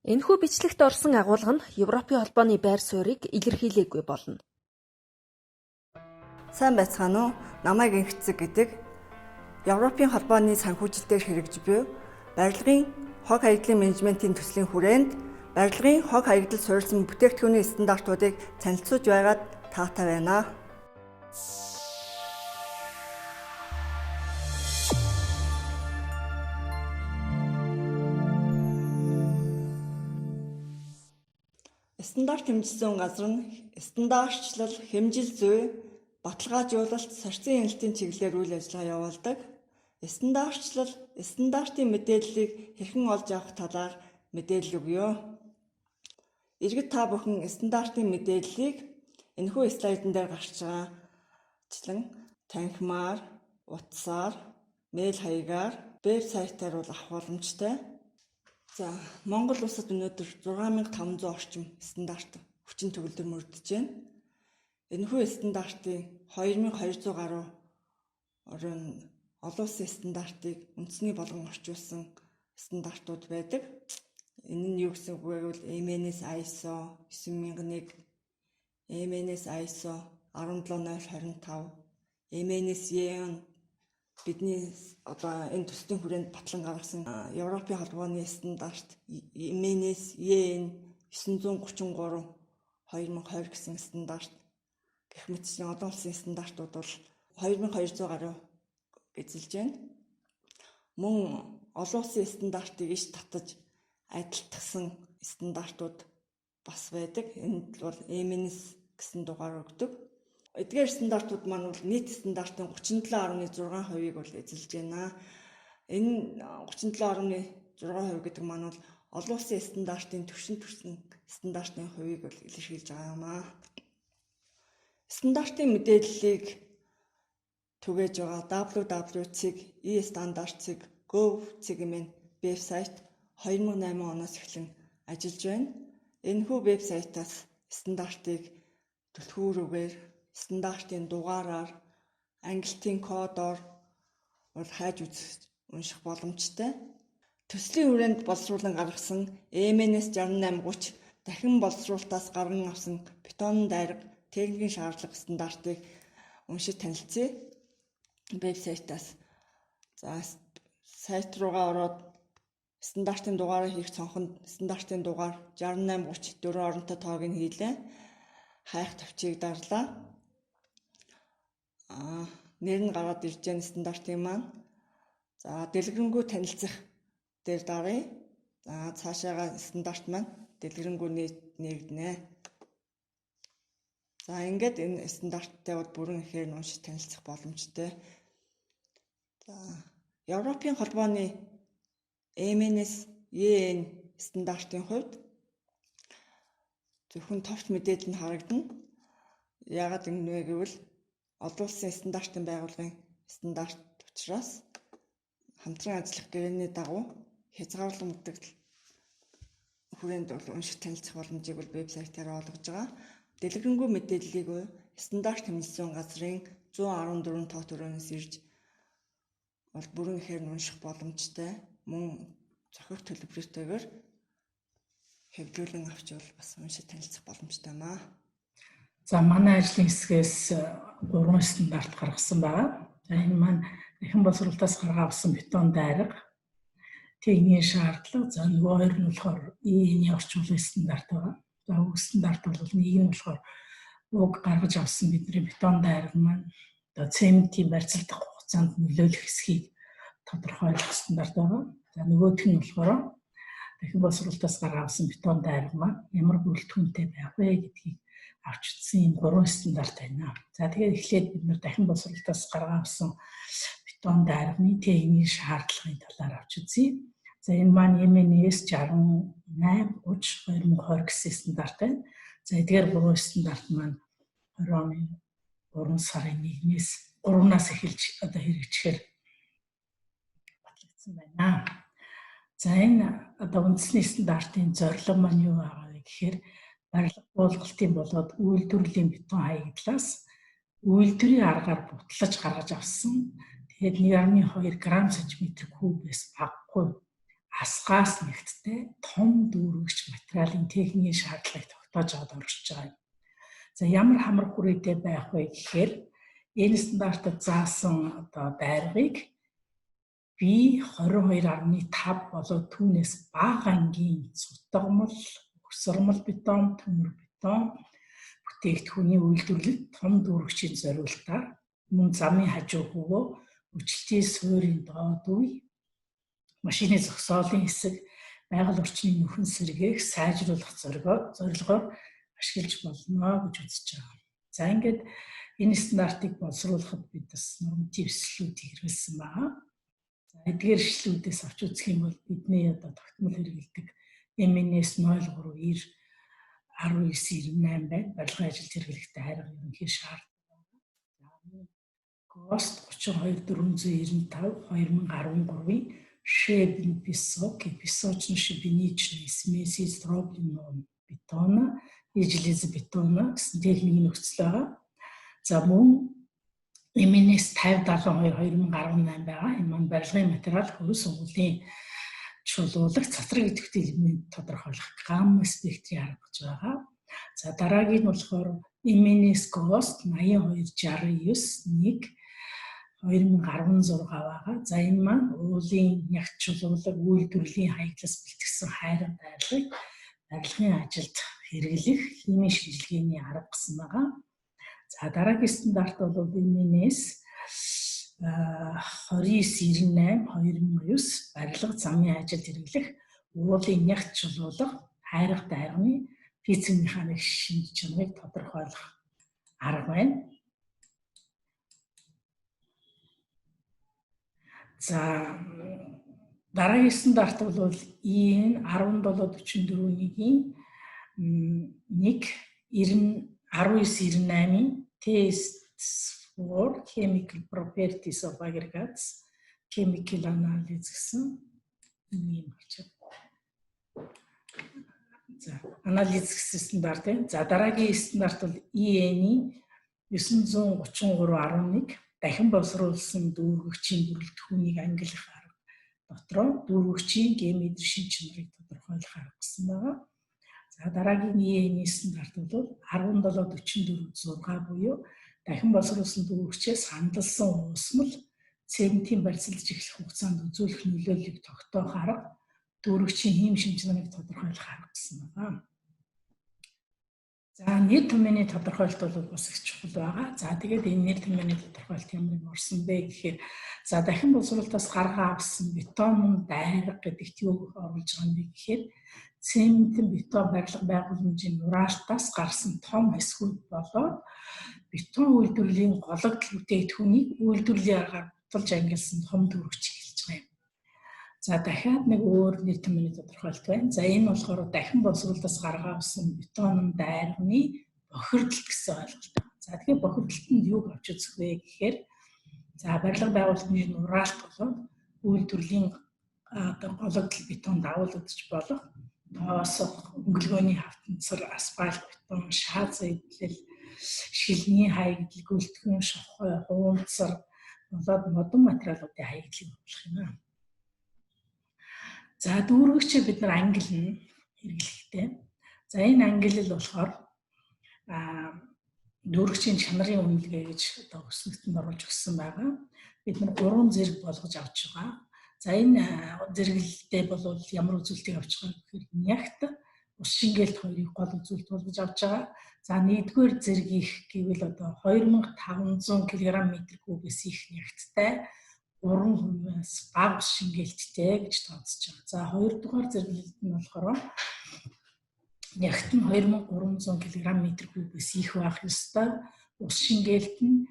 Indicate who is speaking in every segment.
Speaker 1: Энэхүү бичлэгт орсон агуулга нь Европын холбооны байр суурийг илэрхийлээгүй болно.
Speaker 2: Сайн байцгаана уу? Намайг Инхцэг гэдэг Европын холбооны санхүүжилтээр хэрэгж буй барилгын хог хаягдлын менежментийн төслийн хүрээнд барилгын хог хаягдал суурилсан бүтээгдэхүүний стандартуудыг танилцуулж байгаад таатай байна. Стандарт хэмжсэн газар нь стандартчлал, хэмжил зүй, баталгаажуулалт, сорьцын хяналтын чиглэлээр үйл ажиллагаа явуулдаг. Стандартчлал, стандартын мэдээллийг хэрхэн олж авах талаар мэдээлэл өгье. Иргэд та бүхэн стандартын мэдээллийг энэхүү слайдн дээр гарч байгаачлан танхимаар, утсаар, мэйл хаягаар, веб сайтаар бол авах боломжтой. За, Монгол улсад өнөөдөр 6500 орчим стандарт хүчин төгөлдөр мөрдөж байна. Энэхүү стандартын 2200 гаруй олон улсын стандартыг үндэсний болгон орчуулсан стандартууд байдаг. Энэ нь юу гэсэн үг вэ гэвэл MNS ISO 9001, MNS ISO 17025, MNS EN бидний энэ төслийн хүрээнд батлан гаргасан Европын холбооны стандарт MNS EN 933 2020 гэсэн стандарт гэх мэтчлэн олон улсын стандартууд бол 2200 гаруй эзэлж байна. Мөн олон улсын стандартыг иш татаж адилтгсан стандартууд бас байдаг. Энд бол MNS гэсэн дугаар өгдөг. Эдгээр стандартууд маань бол нийт стандартын 37.6%-ийг бол эзэлж байна. Энэ 37.6% гэдэг маань бол олон улсын стандартын түвшин стандартын хувийг бол илэрхийлж байгаа юм аа. Стандартын мэдээллийг түгээж байгаа www.e-standards.gov.cg вебсайт 2008 оноос эхлэн ажиллаж байна. Энэхүү вебсайтаас стандартыг түлхүүрүүгээр, стандартын дугаараар, ангилтын кодоор бол хайж унших боломжтой. Төслийн хүрээнд боловсруулан гаргасан MNS 6830 дахин боловсруулалтаас гарган авсан бетон дайрга техникийн шаардлага стандартыг уншиж танилцъя. Вебсайтаас. За, сайт руугаа ороод стандартын дугаараа хийх цонхонд стандартын дугаар 6830 4 оронтой тоог нь хийлээ. Хайх товчийг дарлаа. Нэр нь гараад ирж байгаа стандартын маань. За, дэлгэрэнгүй танилцах дээр даръя. За, цаашаага стандарт маань дэлгэрэнгүй нээгдэнэ. За, ингээд энэ стандарттай бол бүрэн ихээр уншиж танилцах боломжтой. За, Европын холбооны MNS EN стандартын хувьд зөвхөн товч мэдээлэл нь харагдана. Яагаад ингэ вэ гэвэл олон улсын стандартын байгууллагын стандарт учраас хамтран ажиллах гэрээний дагуу хязгаарлан мэдээлэл хүрээнд бол унших танилцах боломжийг бол вебсайтаараа олгож байгаа. Дэлгэрэнгүй мэдээллийг стандарт хэмжсэн газрын 114 тоо төрөөс ирж бол бүрэн ихээр унших боломжтой. Мөн зохих төлбөртэйгээр хэвлүүлэн авч бол бас уншиж танилцах боломжтой маа.
Speaker 3: За, манай ажлын хэсгээс 3 стандарт гаргасан байна. За, энэ маань дахин боловсруулалтаас гаргаа авсан бетон дайрга, техникийн шаардлага, за нөгөө хоёр нь болохоор EN-ийн орчуулгын стандарт байна. За, уг стандарт бол нэг нь болохоор уг гаргаж авсан бидний бетон дайрга маань цементийн барьцаалдах хугацаанд нөлөөлөх хэсгийг тодорхойлох стандарт байна. За, нөгөөх нь болохоор дахин боловсруулалтаас гаргаа авсан бетон дайрга маань ямар бүрэлдэхүүнтэй байх вэ гэдгийг авч үзсэн юм 3 стандарт байна. За, тэгээд эхлээд бид нэр дахин боловсруулалтаас гаргаа авсан бетон дайрганы техникийн шаардлагын талаар авч үзье. За, энэ маань MNS 6830 2020 гэсэн стандарт байна. За, эдгээр 3 стандарт маань 20 оны 3 сарын 1-ээс эхэлж хэрэгжихээр батлагдсан байна. За, энэ үндэсний стандартын зорилго маань юу байгаа вэ гэхээр барилга буулгалтын болоод үйлдвэрлэлийн бетон хаягдлаас үйлдвэрийн аргаар бутлаж гаргаж авсан. Тэгээд 1.2 грамм см кубээс багагүй асгаас нэгттэй том дүүргэгч материалын техникийн шаардлагыг тогтоож аваад оршиж байгаа юм. За ямар хамар хүрээтэй байх вэ гэхээр энэ стандартад заасан одоо байргыг би 22.5 болоод түүнээс бага ангийн цутгамал, өсөрмөл бетон, төмөр бетон бүтээгдэхүүний үйлдвэрлэлд том дүүргэгчийн зориулалтаар мөн замын хажуу хөвөө, хүчлтийн суурийн доод үе, машины зогсоолын хэсэг, байгаль орчны нөхөн сэргээх сайжруулах зорилгоор ашиглаж болно гэж үзэж байгаа. За ингээд энэ стандартыг боловсруулахад бид бас норматив эслүүдийг хэрэглэсэн байгаа. За эдгээр эслүүдээс авч үзэх юм бол бидний одоо тогтмол хэрэгэлдэг MNS 0390 1998 байна. Барилгын ажилд хэрэглэхдээ хайрга ерөнхий шаардлага. За ГОСТ 32495 2013-ийн Шебин песок, песочно-шибиничный смеси с дробленым бетона и железобетона гэсэн техникийн нөхцөл байгаа. За мөн MNS 5072 2018 байгаа. Энэ маань барилгын материал, хөрс сургуулийн чуулуулагч, цацраг идэвхтэй элемент тодорхойлох гамма спектрийг харгаж байгаа. За дараагийн нь болохоор MNS ГОСТ 8269 2016 байгаа. За энэ маань уулын нягт чуулуулаг үйлдвэрлэлийн хаягдлаас бэлтгэсэн хайрга байрлагыг барилгын ажилд хэрэглэх химийн шинжилгээний арга гэсэн байгаа. За дараагийн стандарт бол MNS 2998 2009 барилга замын ажилд хэрэглэх уулын нягт чуулуулга хайрга байрганы физик механик шинж чанарыг тодорхойлох арга байна. За дараагийн стандарт бол EN 1744-ийн 1998-ийн Tests for Chemical Properties of Aggregates, Chemical Analysis гэсэн юм гэж. За анализ гэсэн стандарт байна. За дараагийн стандарт бол EN-ийн 933.11 дахин боловсруулсан дүүргэгчийн бүрэлдэхүүнийг ангилах арга дотроо дүүргэгчийн геометри шинж чанарыг тодорхойлох арга гэсэн байгаа. За дараагийн EN-ийн стандарт бол 1744-6 буюу дахин боловсруулсан дүүргэгчээс хандалсан уусмал цементийн барьцалж эхлэх хугацаанд үзүүлэх нөлөөллийг тогтоох арга дүүргэгчийн хим шинж чанарыг тодорхойлох арга гэсэн байгаа. За нэр томьёоны тодорхойлолт бол бас их чухал байгаа. За тэгээд энэ нэр томьёоны тодорхойлолт ямар юм орсон бэ гэхээр за дахин боловсруулалтаас гаргаа авсан бетон байрга гэдэгт юу оруулж байгаа юм бэ гэхээр цементийн бетон барилга байгууламжийн нураалтаас гарсан том хэсгүүд болоод бетон үйлдвэрлэлийн гологдол бүтээгдэхүүнийг үйлдвэрлэлийн аргаар баталж ангилсан том дүүргэгч хэлж байгаа юм. За дахиад нэг өөр нэр томьёоны тодорхойлолт байна. За энэ болохоор дахин боловсруулалтаас гаргаа авсан бетон байрганы бохирдолт гэсэн ойлголт. За тэгэхээр бохирдолтод юуг авч үзэх вэ гэхээр за барилга байгууламжийн нураалт болоод үйлдвэрлэлийн гологдол бетон давуулж болох тоосох, өнгөлгөөний хавтанцар, асфальт бетон, шааз эдлэл, шилний хаягдл, гөлтгөн шовхой, хуунцар болоод модон материалуудын хаягдлыг болох юм. За дүүргэгчээ бид нар ангилна хэрэглэхдээ. За энэ ангиллал болохоор дүүргэгчийн чанарын үнэлгээ гэж одоо өснөгтөнд оруулж өгсөн байгаа. Бид нар 3 зэрэг болгож авч байгаа. За энэ зэрэглэлдээ бол ямар үзүүлэлтийг авч байгаа гэхээр нягт ус шингээлт хоёрыг гол үзүүлэлт болгож авч байгаа. За нэгдүгээр зэргийг гэвэл одоо 2500 кг/м3-ээс их нягттай 3%-аас бага ус шингээлттэй гэж тооцож байгаа. За хоёрдугаар зэрэглэлд нь болохоор нягт нь 2300 кг/м3-ээс их байх ёстой. Ус шингээлт нь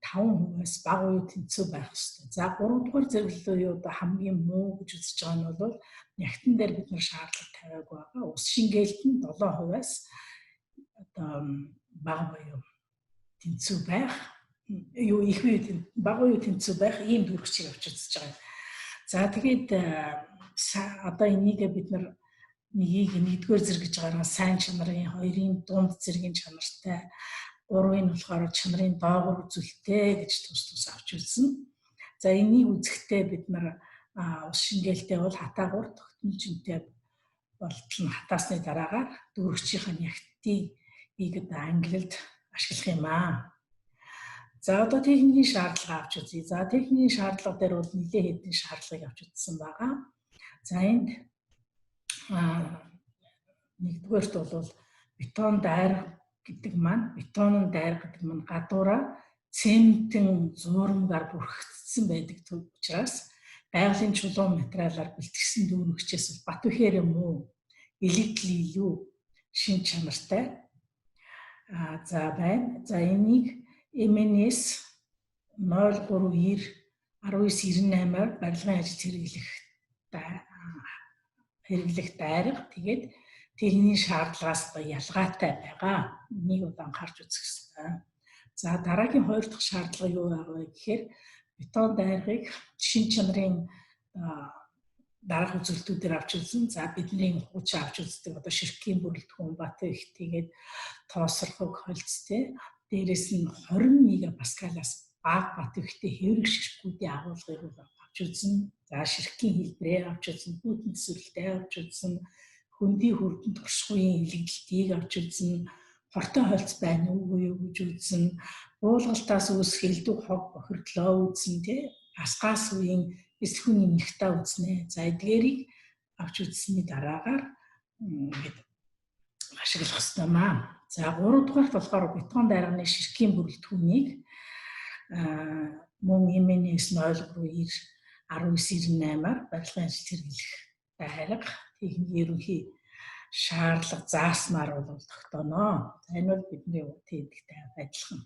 Speaker 3: 5%-аас бага уу тэнцүү байх ёстой. За гуравдугаар зэрэглэлөө одоо хамгийн муу гэж үзэж байгаа нь бол нягтан дээр бид нар шаардлага тавиагүй байгаа. Ус шингээлт нь 7%-аас одоо бага буюу тэнцүү байх. Юу их бие бага уу тэнцүү байх ийм дүүргэгчийг авч үзэж байгаа. За тэгээд одоо энийг бид нар нэгийг нэгдүгээр зэрэг гэж байгаа сайн чанарын, хоёрын дунд зэргийн чанартай, гурвын нь болохоор чанарын доогуур үзүүлэлттэй гэж тус авч үзсэн. За энийг үзэхдээ бид нар ус шингээлтэй бол хатаагуур тогтмолжинтэй болж хатаасны дараагаар дүүрэгчийн ягтыг англилд ашиглах юм аа. За одоо техникийн шаардлага авч үзье. За техникийн шаардлага дээр бол нэлээд хэдэн шаардлагыг авч үзсэн байгаа. За энд нэгдүгээрт бол бетон дайрга гэдэг маань гадуураа цементэн зуурмгаар бүрхэгдсэн байдаг учраас байгалийн чулуун материалаар бэлтгэсэн дүүрэгчээс бат үхээр юм уу? Электл илүү шин чанартай за байна. За энийг MNS 0390 1998-аар барилгын ажилд хэрэглэх дайрга тэгээд техникийн шаардлагаас ялгаатай байгаа. Энийг анхаарч үзэх хэрэгтэй. За дараагийн хоёр дахь шаардлага юу вэ гэхээр бетон дайргыг шин чанарын дараах үзүүлэлтүүдээр авч үзэн. За бидний хуучин авч үздэг одоо ширхгийн бүрэлдэхүүн бат их тэгээд тоосрохог холцтой. Дээрээс нь 20 мегапаскалаас бага бат ихтэй хэврэг ширхгүүдийн агуулгыг авч үзэн. За ширхгийн хэлбэрээ авч үзэн, бүтэн төсвөрлөлтөө авч үзэн, хөндий хүрдэнд туршихуйн илэгдэлтийг авч үзэн, хортой холц байна уу гэж үзэн, буулгалтаас үүсэх элдв хог бохирдлоо үзэн, асгаас үеийн эсхүүний нягтаа үзнэ. За эдгээрийг авч үзсний дараагаар ашиглах ёстой маа. За 3 дугаарт болохоор бетон дайрганы ширхгийн бүрэлдэхүүнийг мөн MNS 0390 1998-аар барилгын ажилд хэрэглэх дайрга техникийн ерөнхий шаардлага зааснаар бол тогтооно. За энэ бол бидний тэмдэгтэй адилхан.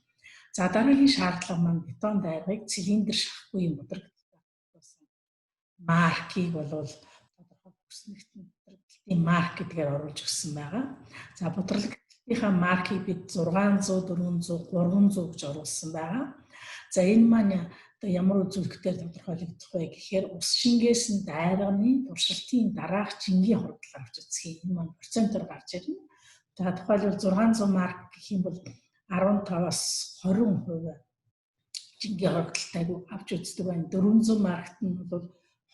Speaker 3: За дараагийн шаардлага маань бетон дайргыг цилиндр шахахгүй мудрагдсан маркийг бол тодорхой бүснэгтийн марк гэдгээр оруулж өгсөн байгаа. За бодролтынхаа маркийг бид 600, 400, 300 гэж оруулсан байгаа. За энэ маань ямар үзүүлэлтээр тодорхойлогдох вэ гэхээр ус шингээсэн дайрганы туршилтын дараах жингийн хордлол авч үзэх юм. Энэ маань процентоор гарч ирнэ. За тухайлбал 600 марк гэх юм бол 15-аас 20% жингийн хордлолтойг авч үздэг байна. 400 маркт нь бол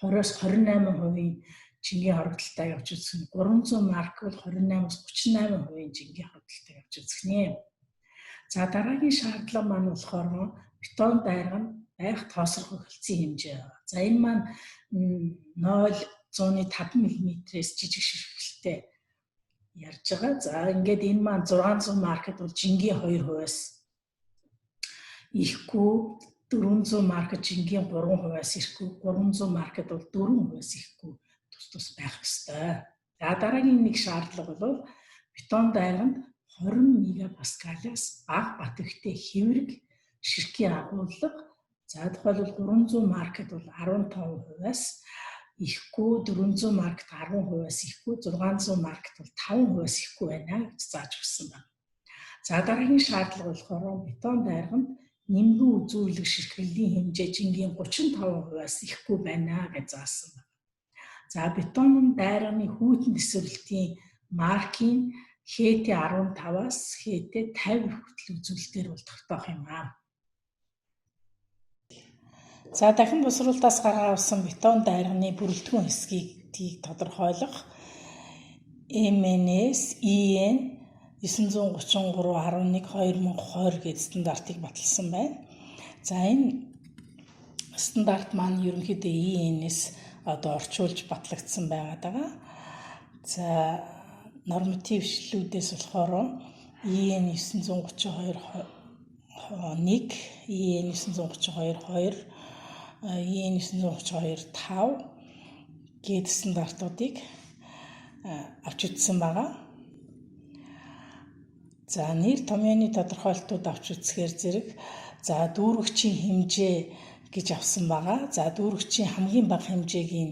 Speaker 3: 20-аас 28% жингийн хордлолтойг авч үзэх нь. 300 марк бол 28-аас 38% жингийн хордлолтойг авч үзэх нэ. За дараагийн шаардлага маань болохоор бетон дайрга нь байх тоосрох хөлцийн хэмжээ. За энэ маань 0.05 мм-с жижиг ширхэгтэй ярьж байгаа. За ингээд энэ маань 600 маркет бол жингийн 2%-аас ихгүй, 400 маркет жингийн 3%-аас ихгүй, 300 маркет бол 4%-аас ихгүй тус байх ёстой. За дараагийн нэг шаардлага бол бетон дайрганд 20 мегапаскалаас бага бат ихтэй хэврэг ширхгийн агуулга. За тухайлбал 300 маркет бол 15%-аас ихгүй, 400 маркет 10%-аас ихгүй, 600 маркет бол 5%-аас ихгүй байна гэж зааж өгсөн байна. За дараагийн шаардлага болохоор бетон дайрганд нэмгэн үзүүлэг ширхэглийн хэмжээ жингийн 35%-аас ихгүй байна гэж заасан байна. За бетон дайрганы хүйтэн төсвөрлөлтийн маркийн HT15-аас HT50 хүртэл үзүүлэлтээр бол тогтоох юм аа. За дахин босруулалтаас гаргаа авсан бетон дайрганы бүрэлдэхүүн хэсгийг тодорхойлох MNS EN 933-11-2020 гэдэг стандартыг баталсан байна. За энэ стандарт маань ерөнхийдөө EN-с одоо орчуулж батлагдсан байгаа. За норматив ишлүүдээс болохоор EN 932-1, EN 932-2, EN 932-5 гээд стандартуудыг авч үзсэн байгаа. За нэр томьёоны тодорхойлолтууд авч үзэхээр зэрэг за дүүрэгчийн хэмжээ гэж авсан байгаа. За дүүрэгчийн хамгийн бага хэмжээгийн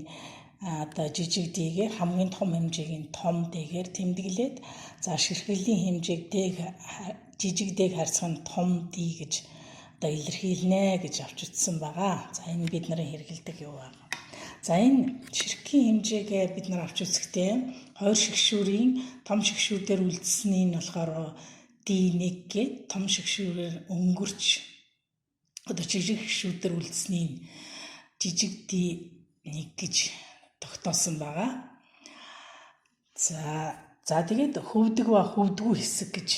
Speaker 3: одоо жижиг дэгээр хамгийн том хэмжээгийн том дэгээр тэмдэглээд за ширхэглийн хэмжээг жижиг дэг харьцах нь том D гэж одоо илэрхийлнэ гэж авч үзсэн байгаа. За энэ бид нарын хэрэгэлдэг юу вэ? За энэ ширхгийн хэмжээгээ бид нар авч үзэхдээ хоёр шигшүүрийн том шигшүүрээр үлдсэний нь болохоор D1 гээд том шигшүүрээр өнгөрч одоо жижиг шигшүүрээр үлдсэний жижиг D гэж тогтоосон байгаа. За тэгээд хөвдөг ба хөвдгүү хэсэг гэж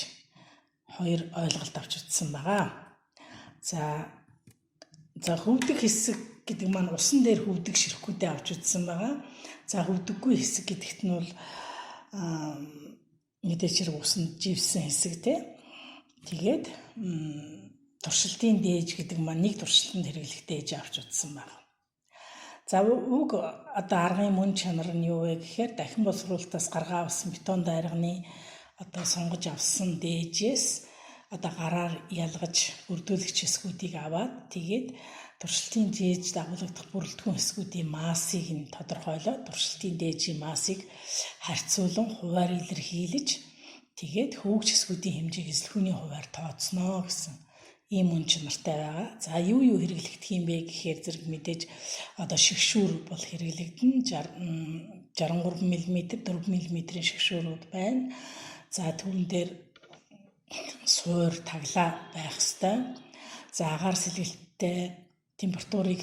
Speaker 3: хоёр ойлголт авч үзсэн байгаа. За хөвдөг хэсэг гэдэг маань усан дээр хөвдөг ширхгүүдээ авч үзсэн байгаа. За хөвдөггүй хэсэг гэдэгт нь бол мэдээч хэрэг усанд живсэн хэсэг те. Тэгээд туршилтын дээж гэдэг маань нэг туршилтанд хэрэглэх дээж авч үзсэн байна. За уг одоо аргын мөн чанар нь юу вэ гэхээр дахин боловсруулалтаас гаргаа авсан бетон дайрганы одоо сонгож авсан дээжээс одоо гараар ялгаж бүрдүүлэгч хэсгүүдийг аваад тэгээд туршилтын дээж дагуулгадах бүрэлдэхүүн хэсгүүдийн массыг нь тодорхойлоод туршилтын дээжийн массыг харьцуулан хуваар илэрхийлж тэгээд хөвгч хэсгүүдийн хэмжээг эзлэхүүний хуваар тооцноо гэсэн ийм мөн чанартай байгаа. За юу хэрэглэгдэх юм бэ гэхээр зэрэг мэдээж одоо шигшүүр бол хэрэглэгдэн 63 мм 4 мм-ийн шигшүүрүүд байна. За түүн дээр суур таглаа байх ёстой. За агаар сэлгэлттэй температурыг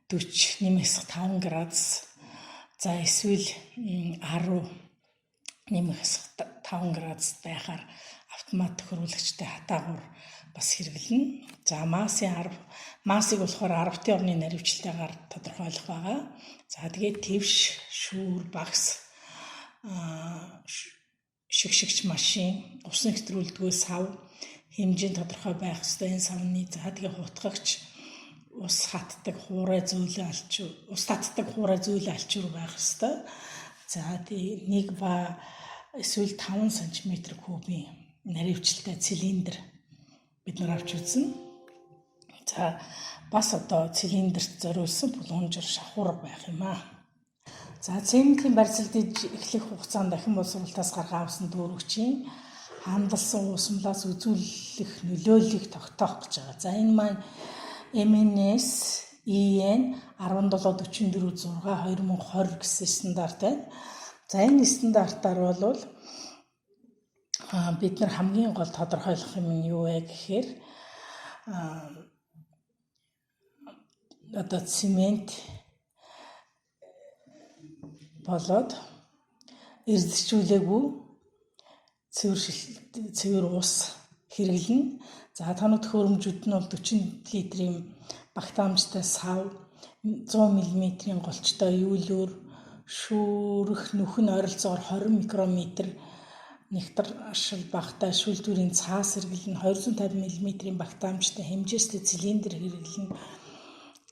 Speaker 3: 40 нэмэх 5 градус. За эсвэл 10 нэмэх 5 градус байхаар автомат төхөөрүүлэгчтэй хатаагуур бас хэрэглэнэ. За массыг болохоор 10-ийн орны наривчлалтаар тодорхойлох байгаа. За тэгээд твш, шүүр, багс, шигшигч машин, усан хэвтрүүлдэггүй сав хэмжээнд тодорхой байх ёстой. Энэ савны за тэгээд хутгагч ус татдаг хуурай зөөлөн алчуур байх ёстой. За тэгээд 1 ба эсвэл 5 см кубын наривчлалтай цилиндр бид нар авч үзнэ. За бас одоо цилиндрт зориулсан булгамжир шахуур байх юм аа. За цементийн барьцалд эхлэх хугацаанд дахин боловсруулалтаас гаргаа авсан дүүрэгчийн хандалсан уусмлаас үзүүлэх нөлөөллийг тогтоох гэж байгаа. За энэ маань MNS EN 1744-6 2020 гэсэн стандарт байна. За энэ стандартаар бол бид нар хамгийн гол тодорхойлох юм нь юу вэ гэхээр одоо цемент болоод эрдэсчүүлээгүй цэвэр ус хэрэглэнэ. За тоног төхөөрөмжүүд нь бол 40 литрийн багтаамжтай сав, 100 мм-ийн голчтой юулөөр, шүүрэх нүхэн ойролцоогоор 20 микрометр нягтар ашил багтай шүүлтүүрийн цаас хэрэглэн 250 мм-ийн багтаамжтай хэмжээстэй цилиндр хэрэглэн.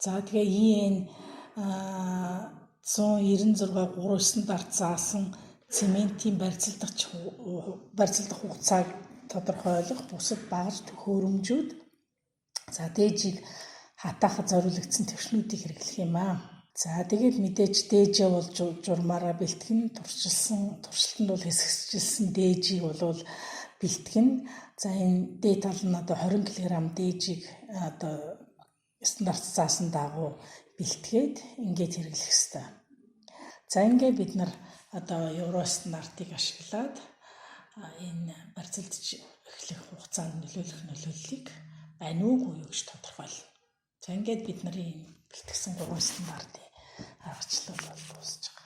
Speaker 3: За тэгээ EN 196-3 стандарт заасан цементийн барьцалдах хугацааг тодорхойлох бусад багаж төхөөрөмжүүд за дээжийг хатаахад зориулагдсан твшнүүдийг хэрэглэх юм аа. За тэгээд мэдээж дээжээ бол журмаараа бэлтгэн туршилтанд бол хэсэгчилсэн дээжийг бол бэлтгэн. За энэ дээд тал нь одоо 20 кг дээжийг одоо стандарт заасан дагуу бэлтгээд ингээд хэрэглэх ёстой. За ингээд бид нар одоо евро стандартыг ашиглаад энэ барьцалдж эхлэх хугацаанд нөлөөлөх нөлөөллийг байна уугүй юу гэж тодорхойлно. За ингээд бид нарын бэлтгэсэн 3 стандартын аргачлал бол дуусж байгаа.